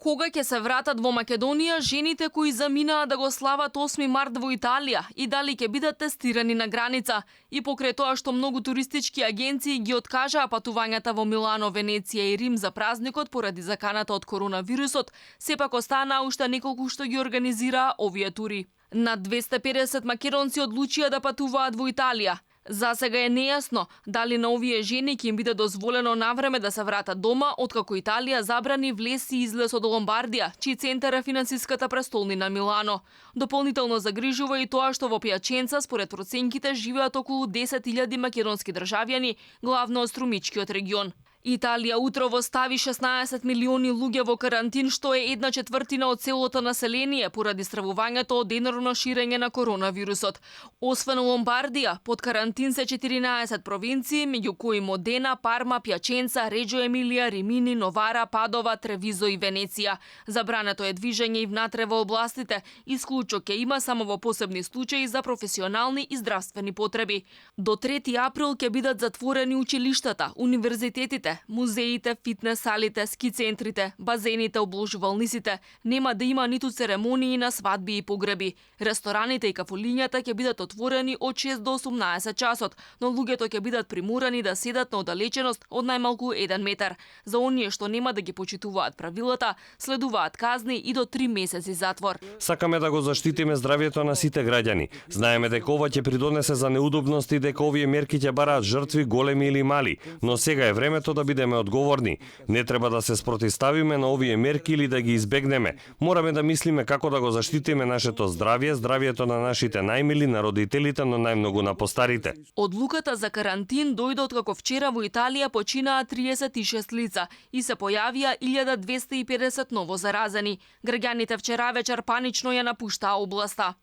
Кога ќе се вратат во Македонија жените кои заминаа да го слават 8 март во Италија и дали ќе бидат тестирани на граница? И покрај тоа што многу туристички агенции ги откажаа патувањата во Милано, Венеција и Рим за празникот поради заканата од коронавирусот, сепак останаа уште неколку што ги организираа овие тури. Над 250 македонци одлучија да патуваат во Италија. За сега е нејасно дали на овие жени ќе им биде дозволено навреме да се вратат дома, откако Италија забрани влез и излез од Ломбардија, чиј центар е финансиската престолнина Милано. Дополнително загрижува и тоа што во Пјаченца според проценките живеат околу 10.000 македонски државјани, главно од струмичкиот регион. Италија утрово стави 16 милиони луѓе во карантин, што е 1/4 од целото население поради стравувањето од енормно ширење на коронавирусот. Освен Ломбардија, под карантин се 14 провинции, меѓу кои Модена, Парма, Пјаченца, Реджо Емилија, Римини, Новара, Падова, Тревизо и Венеција. Забрането е движење и внатре во областите, исклучок ќе има само во посебни случаи за професионални и здравствени потреби. До 3 април ќе бидат затворени училиштата, универзитетите, музеите, фитнес салите, ски центрите, базените, обложувалниците. Нема да има ниту церемонии на свадби и погреби. Рестораните и кафулињата ќе бидат отворени од 6 до 18 часот, но луѓето ќе бидат приморани да седат на оддалеченост од најмалку 1 метар. За оние што нема да ги почитуваат правилата, следуваат казни и до 3 месеци затвор. Сакаме да го заштитиме здравјето на сите граѓани. Знаеме дека ова ќе придонесе за неудобности и дека овие мерки ќе бараат жртви големи или мали, но сега е времето да бидеме одговорни. Не треба да се спротивставиме на овие мерки или да ги избегнеме. Мораме да мислиме како да го заштитиме нашето здравје, здравјето на нашите најмили, на родителите, но најмногу на постарите. Одлуката за карантин дојде откако вчера во Италија починаа 36 лица и се појавија 1250 ново заразени. Граѓаните вчера вечер панично ја напуштаа областа.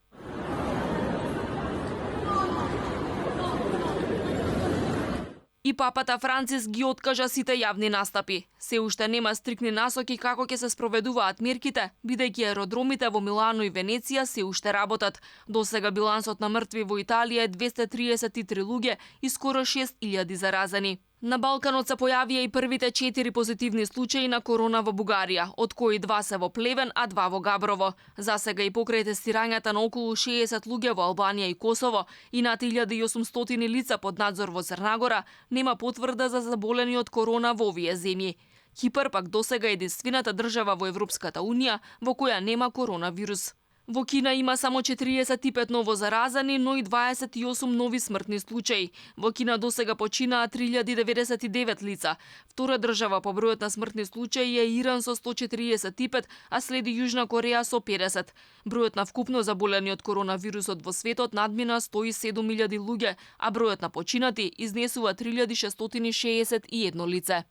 И папата Францис ги откажа сите јавни настапи. Се уште нема стрикни насоки како ќе се спроведуваат мерките, бидејќи аеродромите во Милано и Венеција се уште работат. До сега билансот на мртви во Италија е 233 луѓе и скоро 6000 заразени. На Балканот се појавија и првите 4 позитивни случаи на корона во Бугарија, од кои 2 се во Плевен, а 2 во Габрово. За сега и покрај тестирањата на околу 60 луѓе во Албанија и Косово и над 1800 лица под надзор во Црнагора, нема потврда за заболени од корона во овие земји. Кипар пак досега е единствената држава во Европската Унија во која нема коронавирус. Во Кина има само 45 ново заразени, но и 28 нови смртни случаи. Во Кина досега починаа 3099 лица. Втора држава по бројот на смртни случаи е Иран со 145, а следи Јужна Кореја со 50. Бројот на вкупно заболени од коронавирусот во светот надмина 107.000 луѓе, а бројот на починати изнесува 3661 лице.